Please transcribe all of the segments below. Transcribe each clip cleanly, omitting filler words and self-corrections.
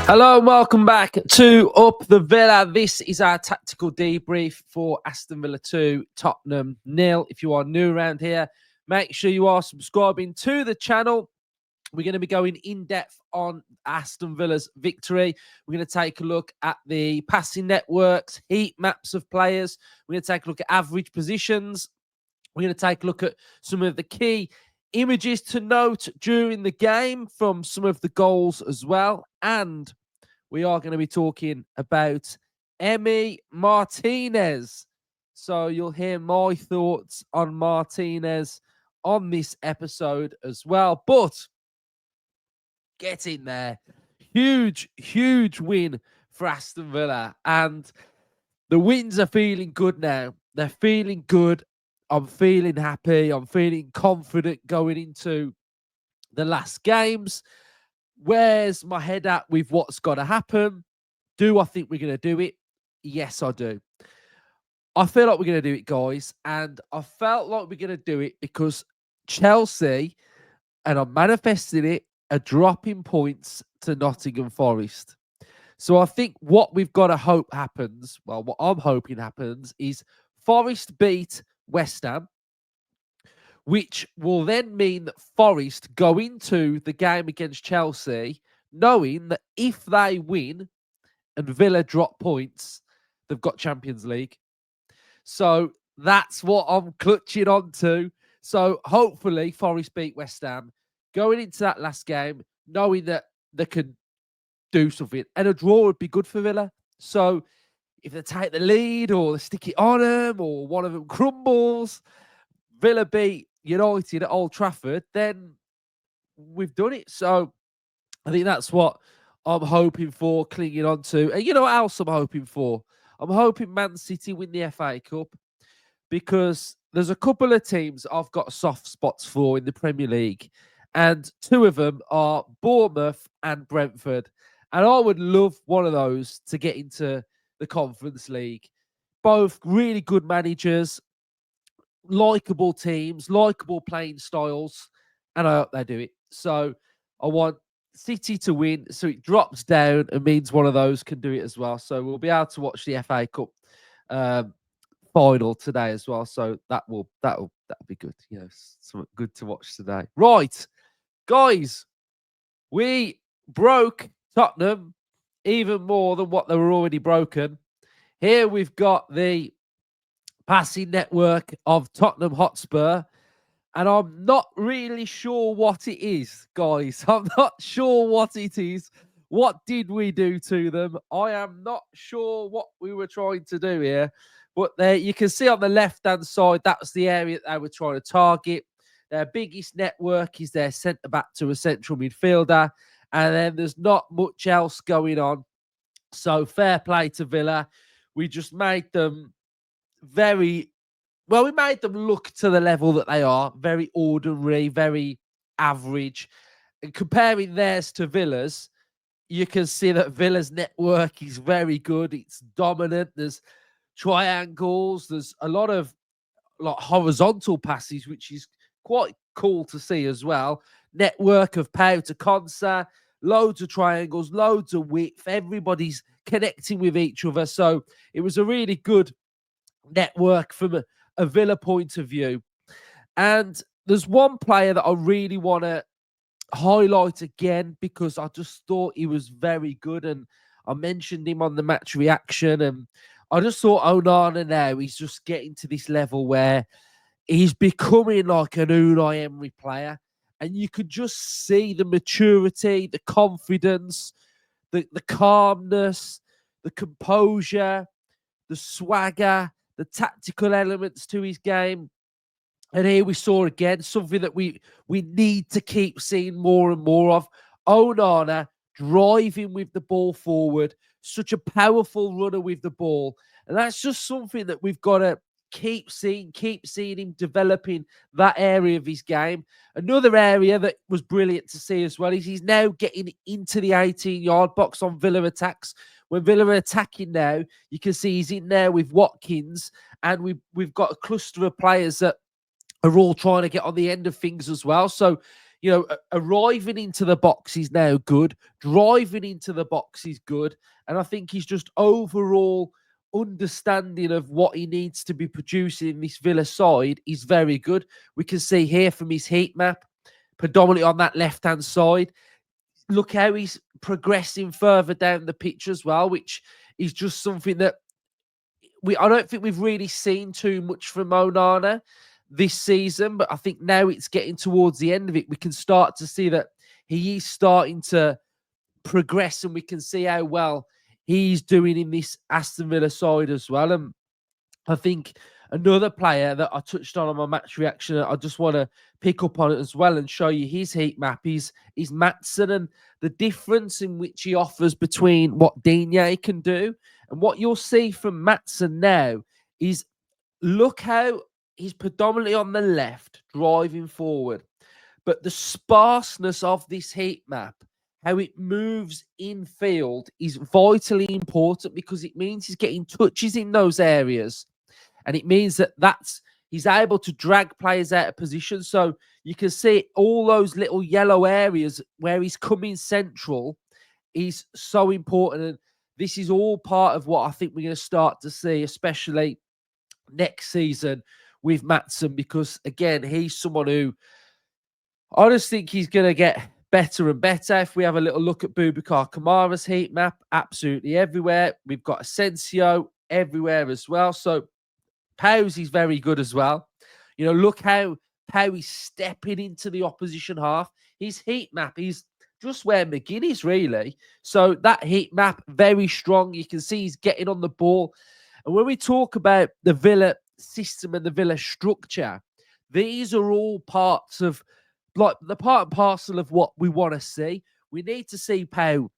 Hello and welcome back to Up the Villa. This is our tactical debrief for Aston Villa 2, Tottenham 0. If you are new around here, make sure you are subscribing to the channel. We're going to be going in depth on Aston Villa's victory. We're going to take a look at the passing networks, heat maps of players. We're going to take a look at average positions. We're going to take a look at some of the key images to note during the game from some of the goals as well. And we are going to be talking about Emi Martinez. So you'll hear my thoughts on Martinez on this episode as well. But get in there. Huge, huge win for Aston Villa. And the wins are feeling good now. They're feeling good. I'm feeling happy. I'm feeling confident going into the last games. Where's my head at with what's got to happen? Do I think we're going to do it? Yes, I do. I feel like we're going to do it, guys. And I felt like we're going to do it because Chelsea, and I'm manifesting it, are dropping points to Nottingham Forest. So I think what we've got to hope happens, well, what I'm hoping happens is Forest beat West Ham, which will then mean that Forest go into the game against Chelsea knowing that if they win and Villa drop points, they've got Champions League. So that's what I'm clutching on to. So hopefully Forest beat West Ham, going into that last game, knowing that they can do something. And a draw would be good for Villa. So if they take the lead or they stick it on them or one of them crumbles, Villa beat United at Old Trafford, then we've done it. So I think that's what I'm hoping for, clinging on to. And you know what else I'm hoping for? I'm hoping Man City win the FA Cup because there's a couple of teams I've got soft spots for in the Premier League. And two of them are Bournemouth and Brentford. And I would love one of those to get into the Conference League. Both really good managers, likable teams, likable playing styles, and I hope they do it. So I want City to win, so it drops down and means one of those can do it as well. So we'll be able to watch the FA Cup final today as well. So that'll be good. You know, something good to watch today. Right, guys, we broke Tottenham even more than what they were already broken. Here we've got the passing network of Tottenham Hotspur, and I'm not really sure what it is, guys. I'm not sure what it is. What did we do to them? I am not sure what we were trying to do here. But there you can see on the left-hand side, that's the area that they were trying to target. Their biggest network is their centre-back to a central midfielder. And then there's not much else going on. So fair play to Villa. We just made them we made them look to the level that they are. Very ordinary, very average. And comparing theirs to Villa's, you can see that Villa's network is very good. It's dominant. There's triangles. There's a lot of horizontal passes, which is quite cool to see as well. Network of Pau to Konsa, loads of triangles, loads of width. Everybody's connecting with each other. So it was a really good network from a Villa point of view. And there's one player that I really want to highlight again because I just thought he was very good, and I mentioned him on the match reaction, and I just thought Onana now, he's just getting to this level where he's becoming like an Unai Emery player, and you could just see the maturity, the confidence, the calmness, the composure, the swagger, the tactical elements to his game. And here we saw again something that we need to keep seeing more and more of. Onana driving with the ball forward, such a powerful runner with the ball. And that's just something that we've got to keep seeing him developing that area of his game. Another area that was brilliant to see as well is he's now getting into the 18-yard box on Villa attacks. When Villa are attacking now, you can see he's in there with Watkins, and we've got a cluster of players that are all trying to get on the end of things as well. So, arriving into the box is now good. Driving into the box is good. And I think he's just overall understanding of what he needs to be producing in this Villa side is very good. We can see here from his heat map, predominantly on that left-hand side. Look how he's progressing further down the pitch as well, which is just something that I don't think we've really seen too much from Onana this season, but I think now it's getting towards the end of it. We can start to see that he is starting to progress, and we can see how well he's doing in this Aston Villa side as well. And I think another player that I touched on my match reaction, I just want to pick up on it as well and show you his heat map is Maatsen, and the difference in which he offers between what Digne can do. And what you'll see from Maatsen now is, look how he's predominantly on the left, driving forward. But the sparseness of this heat map, how it moves in field, is vitally important, because it means he's getting touches in those areas. And it means that he's able to drag players out of position. So you can see all those little yellow areas where he's coming central is so important. And this is all part of what I think we're going to start to see, especially next season with Maatsen, because, again, he's someone who I just think he's going to get better and better. If we have a little look at Boubacar Kamara's heat map, absolutely everywhere. We've got Asensio everywhere as well. So Pow's is very good as well. Look how he's stepping into the opposition half. His heat map is just where McGinn is, really. So that heat map, very strong. You can see he's getting on the ball. And when we talk about the Villa system and the Villa structure, these are all parts of, like, the part and parcel of what we want to see. We need to see Pau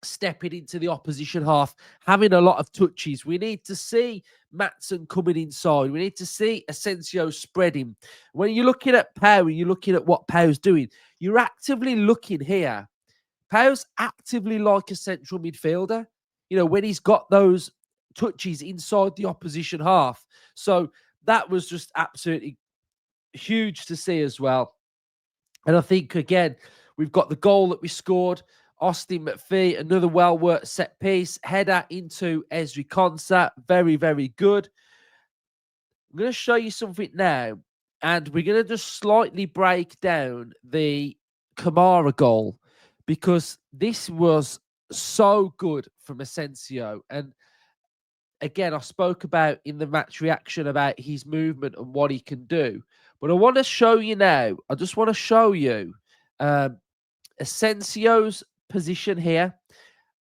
stepping into the opposition half, having a lot of touches. We need to see Maatsen coming inside. We need to see Asensio spreading. When you're looking at Pau and you're looking at what Pau's doing, you're actively looking here. Pau's actively like a central midfielder, when he's got those touches inside the opposition half. So that was just absolutely huge to see as well. And I think, again, we've got the goal that we scored. Austin McPhee, another well-worked set piece. Header into Ezri Konsa. Very, very good. I'm going to show you something now, and we're going to just slightly break down the Kamara goal, because this was so good from Asensio. And again, I spoke about in the match reaction about his movement and what he can do. But I want to show you now. I just want to show you Asensio's position here.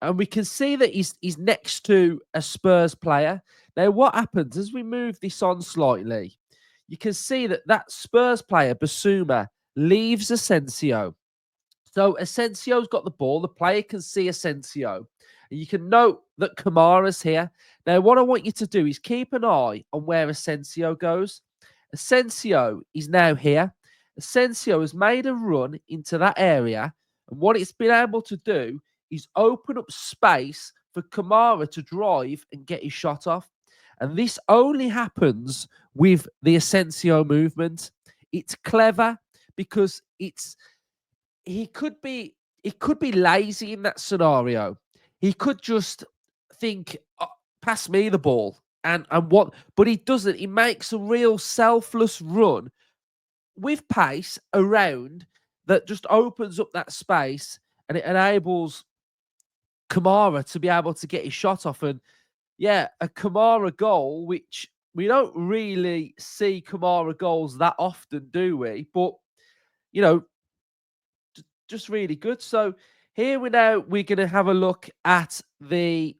And we can see that he's next to a Spurs player. Now, what happens as we move this on slightly, you can see that Spurs player, Basuma, leaves Asensio. So Asensio's got the ball. The player can see Asensio. And you can note that Kamara's here. Now, what I want you to do is keep an eye on where Asensio goes. Asensio is now here. Asensio has made a run into that area. And what it's been able to do is open up space for Kamara to drive and get his shot off. And this only happens with the Asensio movement. It's clever because he could be lazy in that scenario. He could just think, oh, pass me the ball, and what, but he doesn't. He makes a real selfless run with pace around that just opens up that space, and it enables Kamara to be able to get his shot off. And yeah, a Kamara goal, which we don't really see Kamara goals that often, do we? But, just really good. So here we're going to have a look at the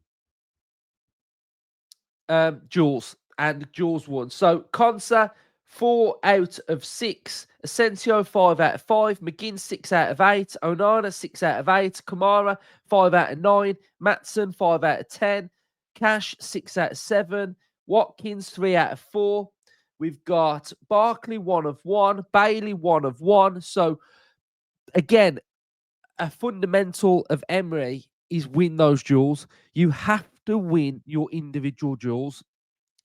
duels and duels won. So Konsa, 4 out of 6. Asensio, 5 out of 5. McGinn, 6 out of 8. Onana, 6 out of 8. Kamara, 5 out of 9. Maatsen, 5 out of 10. Cash, 6 out of 7. Watkins, 3 out of 4. We've got Barkley, 1 of 1. Bailey, 1 of 1. So again, a fundamental of Emery is win those duels. You have to win your individual duels.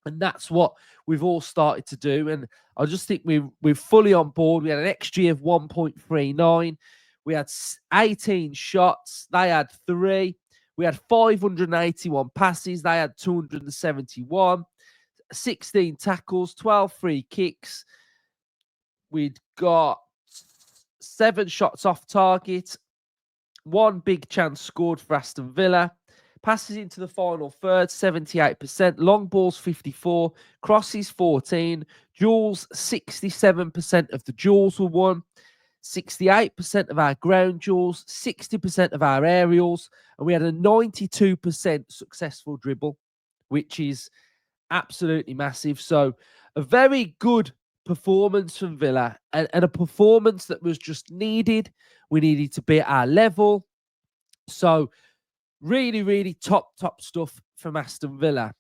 And that's what we've all started to do. And I just think we're fully on board. We had an XG of 1.39. We had 18 shots. They had 3. We had 581 passes. They had 271. 16 tackles, 12 free kicks. We'd got 7 shots off target. 1 big chance scored for Aston Villa. Passes into the final third, 78%. Long balls, 54. Crosses, 14. Duels, 67% of the duels were won. 68% of our ground duels, 60% of our aerials, and we had a 92% successful dribble, which is absolutely massive. So a very good performance from Villa, and a performance that was just needed. We needed to be at our level. So really, really top stuff from Aston Villa.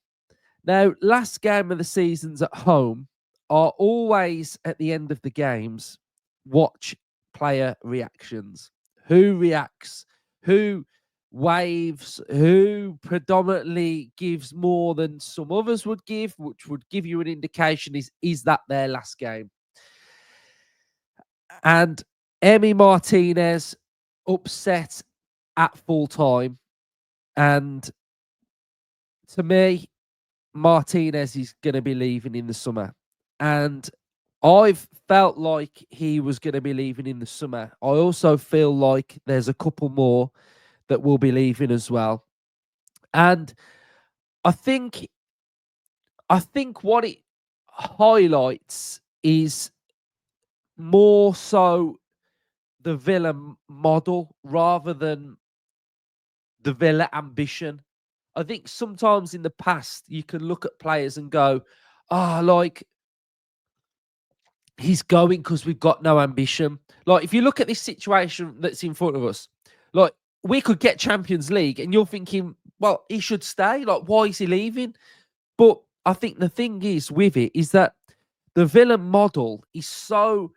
Now, last game of the seasons at home are always at the end of the games. Watch player reactions. Who reacts? Who waves? Who predominantly gives more than some others would give, which would give you an indication is that their last game? And Emi Martinez upset at full time. And to me, Martinez is going to be leaving in the summer. And I've felt like he was going to be leaving in the summer. I also feel like there's a couple more that will be leaving as well. And I think what it highlights is more so the Villa model rather than the Villa ambition. I think sometimes in the past you can look at players and go, like he's going because we've got no ambition. Like if you look at this situation that's in front of us, like we could get Champions League and you're thinking, well, he should stay. Like, why is he leaving? But I think the thing is with it is that the Villa model is so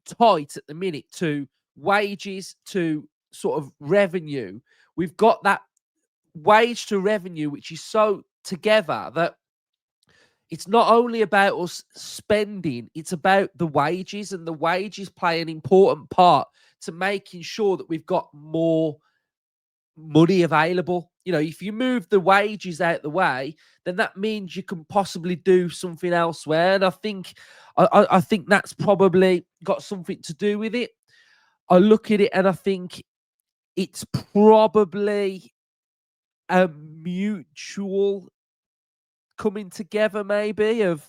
tight at the minute to wages, to sort of revenue. We've got that wage to revenue, which is so together that it's not only about us spending, it's about the wages, and the wages play an important part to making sure that we've got more money available. You know, if you move the wages out the way, then that means you can possibly do something elsewhere. And I think that's probably got something to do with it. I look at it and I think it's probably a mutual coming together, maybe, of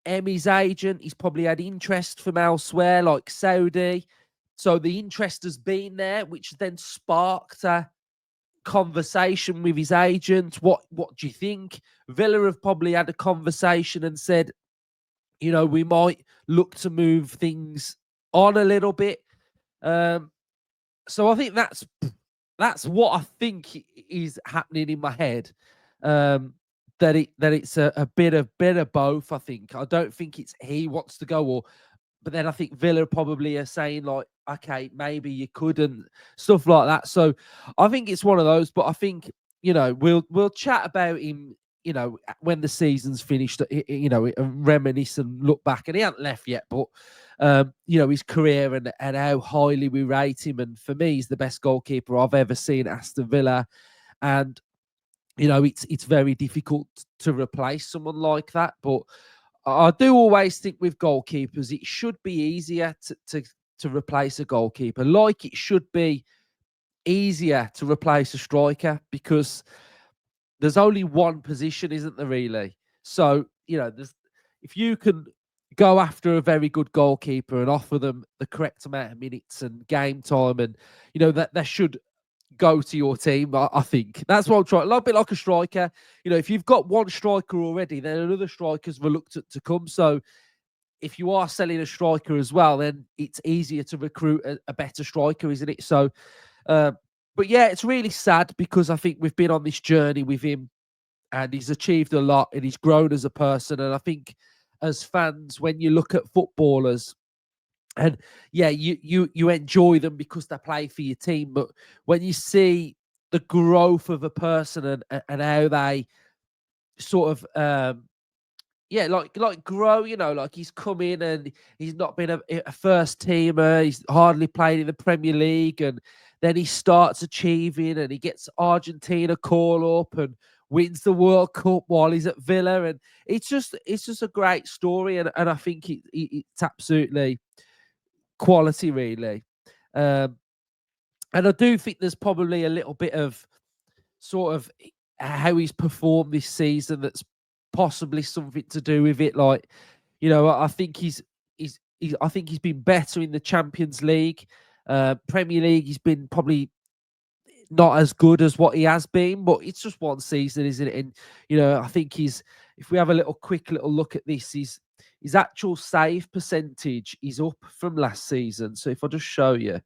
Emi's agent. He's probably had interest from elsewhere, like Saudi. So the interest has been there, which then sparked a conversation with his agent. What do you think? Villa have probably had a conversation and said, you know, we might look to move things on a little bit. So I think that's what I think is happening in my head. That it's a bit of both. I think. I don't think it's he wants to go, but then I think Villa probably are saying like, okay, maybe you couldn't, stuff like that. So I think it's one of those. But I think, you know, we'll chat about him, you know, when the season's finished, you know, reminisce and look back. And he hasn't left yet, but you know, his career and how highly we rate him. And for me, he's the best goalkeeper I've ever seen at Aston Villa. And you know, it's very difficult to replace someone like that. But I do always think with goalkeepers, it should be easier to replace a goalkeeper, like it should be easier to replace a striker, because there's only one position, isn't there, really? So, you know, if you can go after a very good goalkeeper and offer them the correct amount of minutes and game time, and, you know, that should go to your team. I think that's what I'm trying. A little bit like a striker. You know, if you've got one striker already, then another striker's reluctant to come. So if you are selling a striker as well, then it's easier to recruit a better striker, isn't it? So, but yeah, it's really sad because I think we've been on this journey with him and he's achieved a lot and he's grown as a person. And I think as fans, when you look at footballers, and yeah, you enjoy them because they play for your team, but when you see the growth of a person and how they sort of yeah, like grow, like he's come in and he's not been a first teamer. He's hardly played in the Premier League, and then he starts achieving, and he gets Argentina call up and wins the World Cup while he's at Villa, and it's just a great story, and I think it's absolutely quality, really. Um, and I do think there's probably a little bit of sort of how he's performed this season that's possibly something to do with it. Like, I think I think he's been better in the Champions League. Premier League, he's been probably not as good as what he has been, but it's just one season, isn't it? And I think if we have a quick little look at this, his actual save percentage is up from last season. So if I just show you,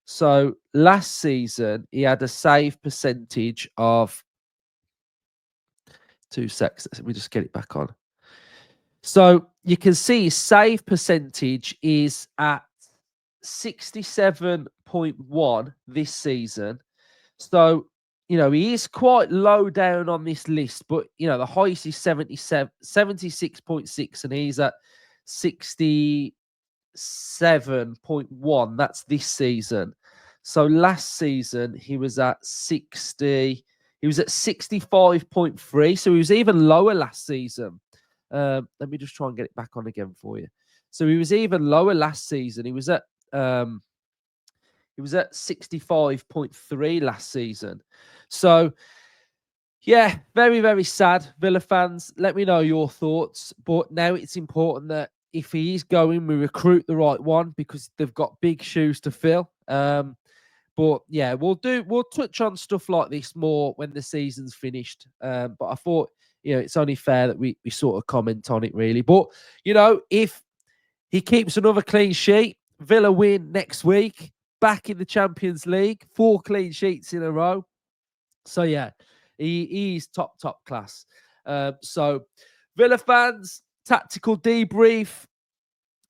so last season he had a save percentage of 2 seconds. Let me just get it back on. So you can see his save percentage is at 67.1 this season. So, he is quite low down on this list, but, the highest is 76.6, and he's at 67.1. That's this season. So last season, he was at 65.3. So he was even lower last season. Let me just try and get it back on again for you. So he was even lower last season. He was at 65.3 last season. So, yeah, very, very sad. Villa fans, let me know your thoughts. But now it's important that if he is going, we recruit the right one, because they've got big shoes to fill. But yeah, we'll touch on stuff like this more when the season's finished. But I thought, it's only fair that we sort of comment on it, really. But, if he keeps another clean sheet, Villa win next week, back in the Champions League, 4 clean sheets in a row. So yeah, he's top class. So Villa fans, tactical debrief,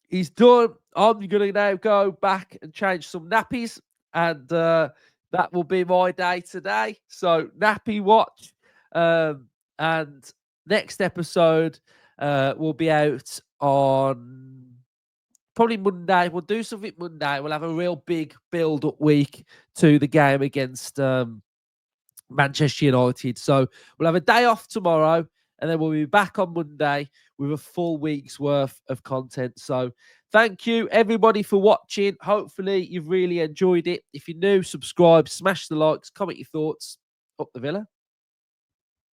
he's done. I'm going to now go back and change some nappies, and that will be my day today. So nappy watch, and next episode will be out on probably Monday. We'll do something Monday. We'll have a real big build-up week to the game against Manchester United. So we'll have a day off tomorrow, and then we'll be back on Monday with a full week's worth of content. So thank you, everybody, for watching. Hopefully you've really enjoyed it. If you're new, subscribe, smash the likes, comment your thoughts. Up the Villa.